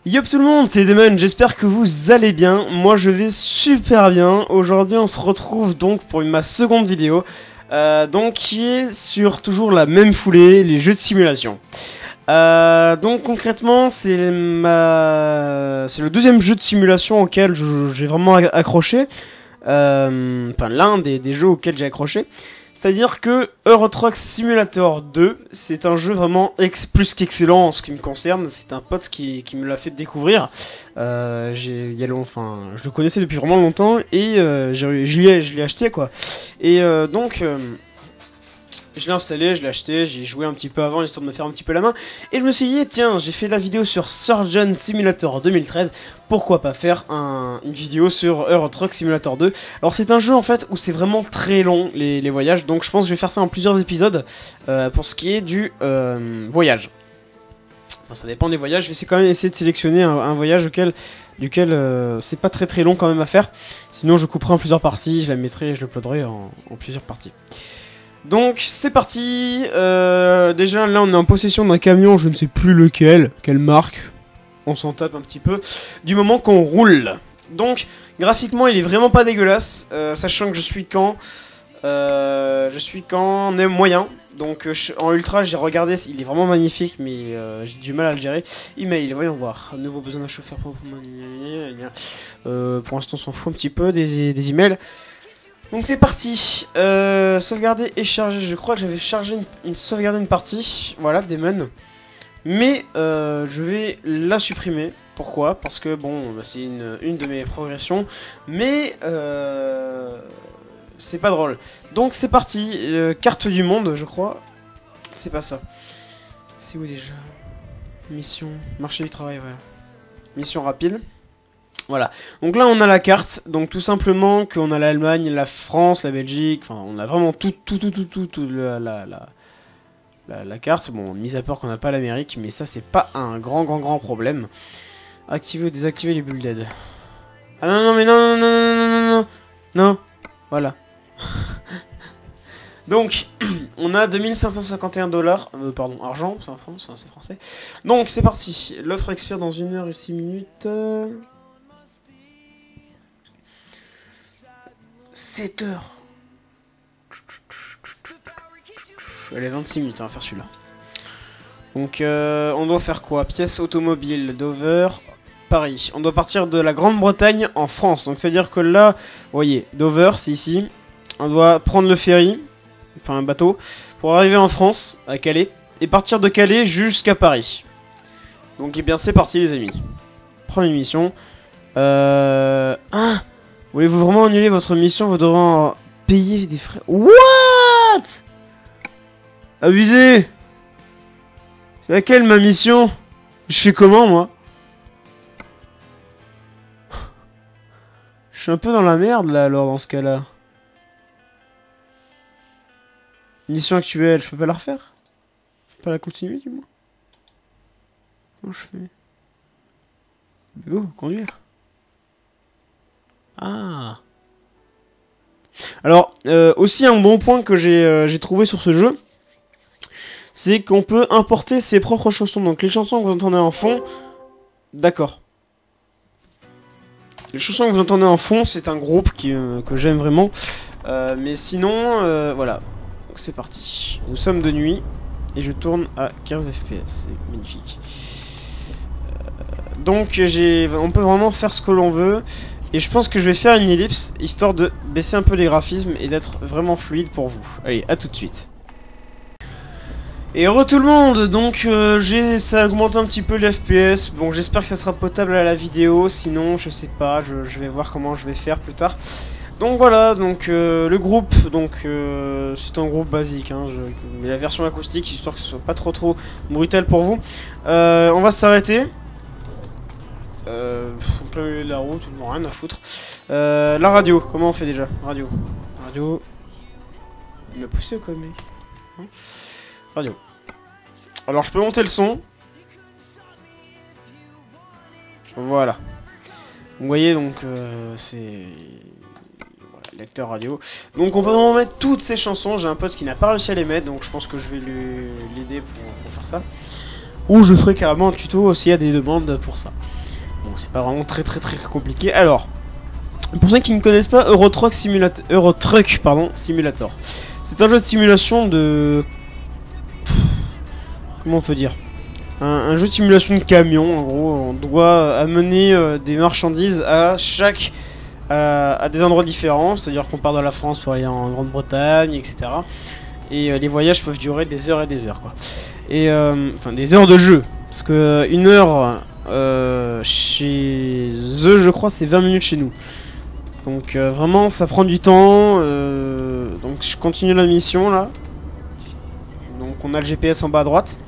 Yop tout le monde, c'est Damon, j'espère que vous allez bien, moi je vais super bien. Aujourd'hui on se retrouve donc pour ma seconde vidéo, donc qui est sur toujours la même foulée, les jeux de simulation. Donc concrètement c'est le deuxième jeu de simulation auquel j'ai vraiment accroché, enfin l'un des jeux auxquels j'ai accroché. C'est-à-dire que Euro Truck Simulator 2, c'est un jeu vraiment plus qu'excellent en ce qui me concerne. C'est un pote qui me l'a fait découvrir. Je le connaissais depuis vraiment longtemps et je l'ai acheté quoi. Et donc, je l'ai installé, je l'ai acheté, j'ai joué un petit peu avant histoire de me faire un petit peu la main. Et je me suis dit, tiens, j'ai fait la vidéo sur Surgeon Simulator 2013, pourquoi pas faire une vidéo sur Euro Truck Simulator 2. Alors c'est un jeu en fait où c'est vraiment très long les voyages, donc je pense que je vais faire ça en plusieurs épisodes pour ce qui est du voyage. Enfin, ça dépend des voyages, je vais quand même essayer de sélectionner un voyage duquel c'est pas très long quand même à faire. Sinon je couperai en plusieurs parties, je la mettrai et je l'uploaderai en plusieurs parties. Donc c'est parti, déjà là on est en possession d'un camion, je ne sais plus lequel, quelle marque, on s'en tape un petit peu, du moment qu'on roule. Donc graphiquement il est vraiment pas dégueulasse, sachant que je suis quand moyen, donc en ultra j'ai regardé, il est vraiment magnifique mais j'ai du mal à le gérer. Email, voyons voir, nouveau besoin d'un chauffeur pour l'instant on s'en fout un petit peu des emails. Donc c'est parti, sauvegarder et charger, je crois que j'avais chargé sauvegardé une partie, voilà, Damon. Mais je vais la supprimer, pourquoi? Parce que bon, bah, c'est une de mes progressions, mais c'est pas drôle. Donc c'est parti, carte du monde, je crois, c'est pas ça. C'est où déjà? Mission, marché du travail, voilà. Mission rapide. Voilà, donc là on a la carte, donc tout simplement qu'on a l'Allemagne, la France, la Belgique, enfin on a vraiment tout la carte, bon, mis à part qu'on n'a pas l'Amérique, mais ça c'est pas un grand problème. Activer ou désactiver les bulles d'aide. Ah non, mais non, voilà. Donc, on a 2551 $, pardon, argent, c'est en France, c'est français. Donc c'est parti, l'offre expire dans 1 heure et 6 minutes... 7 heures. Elle est 26 minutes, on va faire celui-là. Donc on doit faire quoi? Pièce automobile, Dover, Paris. On doit partir de la Grande-Bretagne en France. Donc c'est à dire que là, vous voyez, Dover c'est ici. On doit prendre le ferry, enfin un bateau, pour arriver en France, à Calais, et partir de Calais jusqu'à Paris. Donc eh bien c'est parti les amis. Première mission. Voulez-vous vraiment annuler votre mission? Vous devrez en payer des frais. What? Abusé. C'est laquelle ma mission? Je fais comment moi? Je suis un peu dans la merde là alors dans ce cas là. Mission actuelle, je peux pas la refaire? Je peux pas la continuer du moins? Comment je fais? Go, conduire. Ah. Alors, aussi un bon point que j'ai trouvé sur ce jeu, c'est qu'on peut importer ses propres chansons. Donc les chansons que vous entendez en fond, d'accord. Les chansons que vous entendez en fond, c'est un groupe que j'aime vraiment. Mais sinon, voilà. Donc c'est parti. Nous sommes de nuit et je tourne à 15 FPS. C'est magnifique. Donc on peut vraiment faire ce que l'on veut. Et je pense que je vais faire une ellipse, histoire de baisser un peu les graphismes et d'être vraiment fluide pour vous. Allez, à tout de suite. Et heureux tout le monde, donc ça augmente un petit peu les FPS. Bon, j'espère que ça sera potable à la vidéo, sinon je sais pas, je vais voir comment je vais faire plus tard. Donc voilà, donc le groupe, donc c'est un groupe basique, hein, mais la version acoustique, histoire que ce soit pas trop brutal pour vous. On va s'arrêter. En plein milieu de la route, rien à foutre. La radio, comment on fait déjà? Radio. Il m'a poussé quoi, mec? Hein? Radio. Alors je peux monter le son. Voilà. Vous voyez donc c'est... Voilà, lecteur radio. Donc on peut vraiment mettre toutes ces chansons. J'ai un pote qui n'a pas réussi à les mettre, donc je pense que je vais l'aider pour faire ça. ou je ferai carrément un tuto s'il y a des demandes pour ça. Bon, c'est pas vraiment très compliqué. Alors, pour ceux qui ne connaissent pas Euro Truck Simulator, c'est un jeu de simulation de... Comment on peut dire, un jeu de simulation de camion, en gros. On doit amener des marchandises à des endroits différents, c'est-à-dire qu'on part de la France pour aller en Grande-Bretagne, etc. Et les voyages peuvent durer des heures et des heures, quoi. Et enfin, des heures de jeu, parce que une heure chez eux, je crois, c'est 20 minutes chez nous. Donc vraiment, ça prend du temps. Donc je continue la mission là. Donc on a le GPS en bas à droite.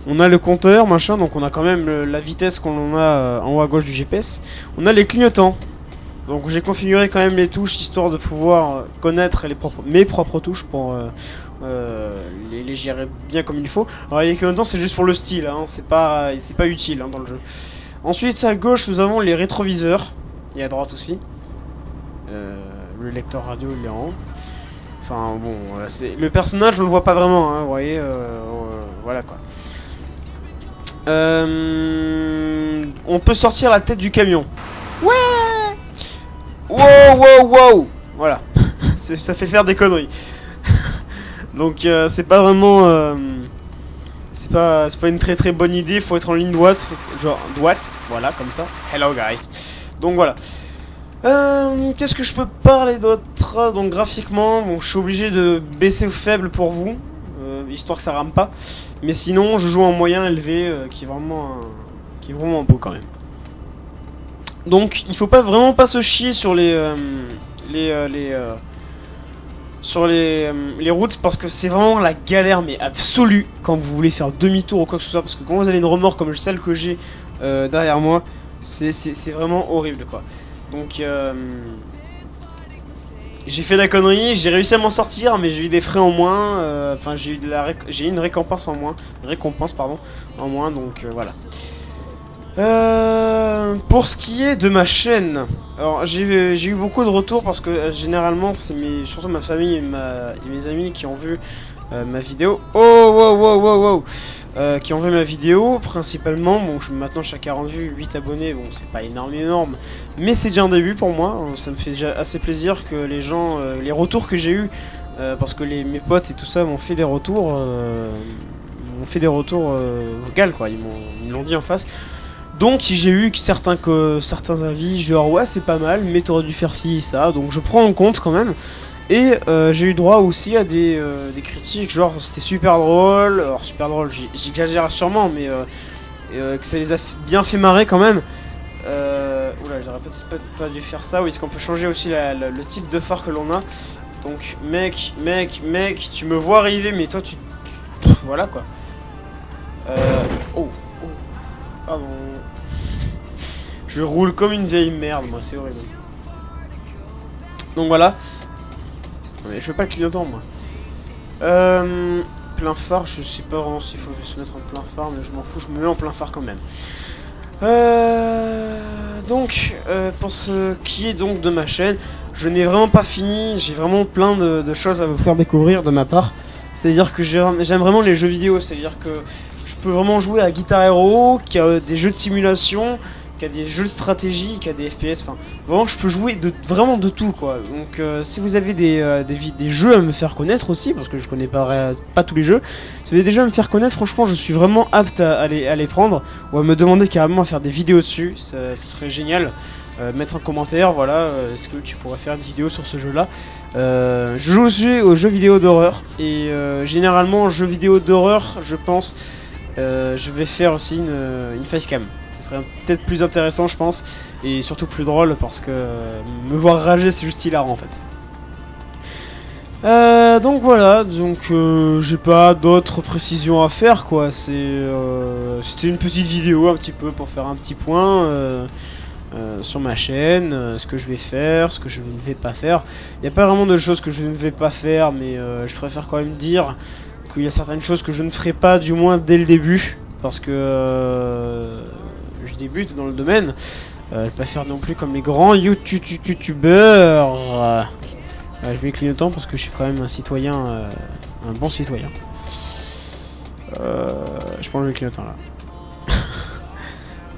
On a le compteur, machin, donc on a quand même la vitesse qu'on a en haut à gauche du GPS. On a les clignotants. Donc j'ai configuré quand même les touches, histoire de pouvoir connaître mes propres touches pour les gérer bien comme il faut. Alors les clignotants, c'est juste pour le style, hein, c'est pas utile hein, dans le jeu. Ensuite à gauche nous avons les rétroviseurs, et à droite aussi. Le lecteur radio il est en haut. Enfin bon, le personnage on le voit pas vraiment, hein, vous voyez, voilà quoi. On peut sortir la tête du camion. Ouais. Wow. Voilà. Ça fait faire des conneries. Donc c'est pas vraiment... c'est pas une très bonne idée. Faut être en ligne droite. Genre droite. Voilà, comme ça. Hello guys. Donc voilà. Qu'est-ce que je peux parler d'autre? Donc graphiquement, bon, je suis obligé de baisser au faible pour vous. Histoire que ça rame pas. Mais sinon, je joue en moyen élevé, qui est vraiment beau quand même. Donc, il faut vraiment pas se chier sur les routes, parce que c'est vraiment la galère mais absolue quand vous voulez faire demi-tour ou quoi que ce soit, parce que quand vous avez une remorque comme celle que j'ai derrière moi, c'est vraiment horrible quoi. Donc j'ai fait la connerie, j'ai réussi à m'en sortir, mais j'ai eu des frais en moins. Enfin, j'ai eu une récompense en moins. En moins, donc voilà. Pour ce qui est de ma chaîne, alors j'ai eu beaucoup de retours parce que généralement c'est surtout ma famille et mes amis qui ont vu ma vidéo. Qui ont vu ma vidéo principalement. Bon, maintenant je suis à 40 vues, 8 abonnés, bon c'est pas énorme, mais c'est déjà un début pour moi. Ça me fait déjà assez plaisir que les gens, les retours que j'ai eu, parce que mes potes et tout ça m'ont fait des retours, vocaux quoi, ils l'ont dit en face. Donc j'ai eu certains avis genre ouais c'est pas mal mais t'aurais dû faire ci et ça, donc je prends en compte quand même. Et j'ai eu droit aussi à des critiques genre c'était super drôle, alors super drôle j'exagère sûrement mais que ça les a bien fait marrer quand même. Oula, j'aurais peut-être pas dû faire ça. Oui, est-ce qu'on peut changer aussi le type de phare que l'on a. Donc mec, tu me vois arriver mais toi tu... Voilà quoi. Pardon. Je roule comme une vieille merde, moi, c'est horrible. Donc voilà. Mais je veux pas le clignotant, moi. Plein phare, je sais pas vraiment s'il faut se mettre en plein phare, mais je m'en fous, je me mets en plein phare quand même. Donc, pour ce qui est donc de ma chaîne, je n'ai vraiment pas fini, j'ai vraiment plein de choses à vous faire découvrir de ma part. C'est-à-dire que j'aime vraiment les jeux vidéo, c'est-à-dire que je peux vraiment jouer à Guitar Hero, qui a des jeux de simulation, qui a des jeux de stratégie, qui a des FPS, enfin vraiment je peux jouer vraiment de tout quoi. Donc si vous avez des jeux à me faire connaître aussi, parce que je connais pas tous les jeux, si vous avez des jeux à me faire connaître, franchement je suis vraiment apte à les prendre, ou à me demander carrément à faire des vidéos dessus, ça serait génial. Mettre un commentaire, voilà, est-ce que tu pourrais faire une vidéo sur ce jeu là. Je joue aussi aux jeux vidéo d'horreur, et généralement jeux vidéo d'horreur je pense je vais faire aussi une facecam. Ça serait peut-être plus intéressant je pense, et surtout plus drôle parce que me voir rager c'est juste hilarant en fait. Donc voilà, donc j'ai pas d'autres précisions à faire quoi, c'était une petite vidéo un petit peu pour faire un petit point sur ma chaîne, ce que je vais faire, ce que je ne vais pas faire. Il n'y a pas vraiment de choses que je ne vais pas faire, mais je préfère quand même dire qu'il y a certaines choses que je ne ferai pas, du moins dès le début, parce que je débute dans le domaine. Je vais pas faire non plus comme les grands youtubeurs. Je vais clignotant parce que je suis quand même un citoyen, un bon citoyen. Je prends le clignotant là.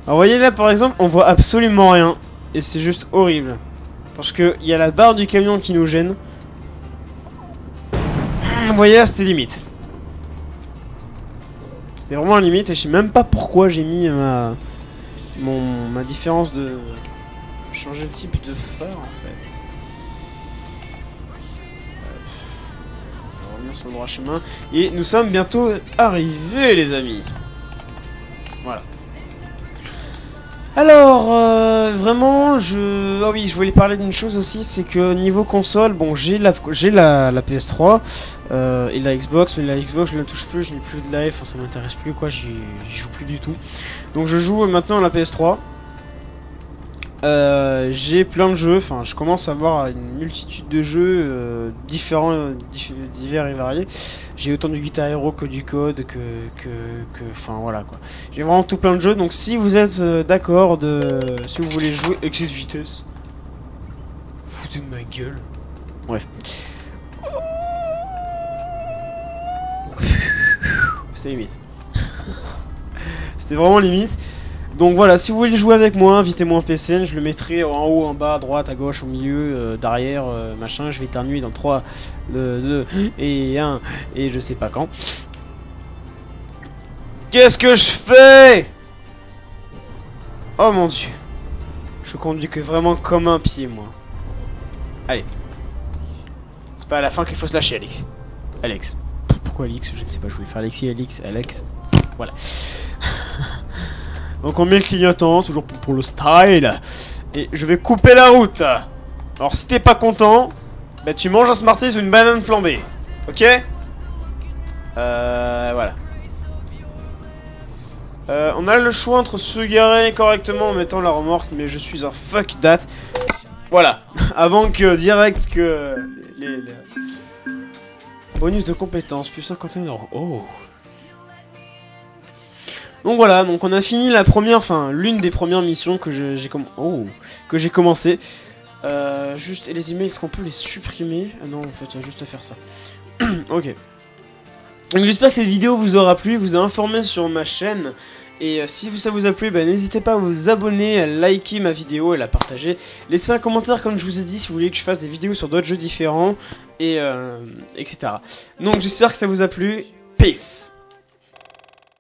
vous voyez là par exemple, on voit absolument rien. Et c'est juste horrible. Parce que il y a la barre du camion qui nous gêne. Vous voyez là, c'était limite. C'était vraiment limite et je sais même pas pourquoi j'ai mis ma différence de... changer le type de phare en fait. On va revenir sur le droit chemin. Et nous sommes bientôt arrivés les amis. Voilà. Alors, vraiment, ah oui, je voulais parler d'une chose aussi, c'est que niveau console, bon, j'ai la PS3 et la Xbox, mais la Xbox, je la touche plus, je n'ai plus de live, enfin, ça m'intéresse plus, quoi, j'y joue plus du tout. Donc, je joue maintenant à la PS3. J'ai plein de jeux, enfin, je commence à avoir une multitude de jeux différents, divers et variés. J'ai autant du Guitar Hero que du Code, enfin voilà quoi. J'ai vraiment tout plein de jeux, donc si vous êtes d'accord si vous voulez jouer excès de vitesse, foutez de ma gueule. Bref. C'était limite. C'était vraiment limite. Donc voilà, si vous voulez jouer avec moi, invitez-moi en PCN, je le mettrai en haut, en bas, à droite, à gauche, au milieu, derrière, machin, je vais éternuer dans 3, 2 et 1, et je sais pas quand. Qu'est-ce que je fais? Oh mon dieu. Je conduis que vraiment comme un pied, moi. Allez. C'est pas à la fin qu'il faut se lâcher, Alex. Alex. Pourquoi Alex? Je ne sais pas, je voulais faire Alexis, Alex. Voilà. Donc on met le clignotant, toujours pour le style. Et je vais couper la route. Alors si t'es pas content, bah tu manges un Smarties ou une banane flambée. Ok? Voilà. On a le choix entre se garer correctement en mettant la remorque, mais je suis un fuck that. Voilà. Avant que direct que les bonus de compétences, plus 51 €. Oh. Donc voilà, donc on a fini la première, enfin l'une des premières missions que j'ai commencé. Juste, et les emails, est-ce qu'on peut les supprimer? Ah non, en fait, il y a juste à faire ça. Ok. Donc j'espère que cette vidéo vous aura plu, vous a informé sur ma chaîne. Et si ça vous a plu, bah, n'hésitez pas à vous abonner, à liker ma vidéo et à la partager. Laissez un commentaire comme je vous ai dit si vous voulez que je fasse des vidéos sur d'autres jeux différents, et etc. Donc j'espère que ça vous a plu. Peace.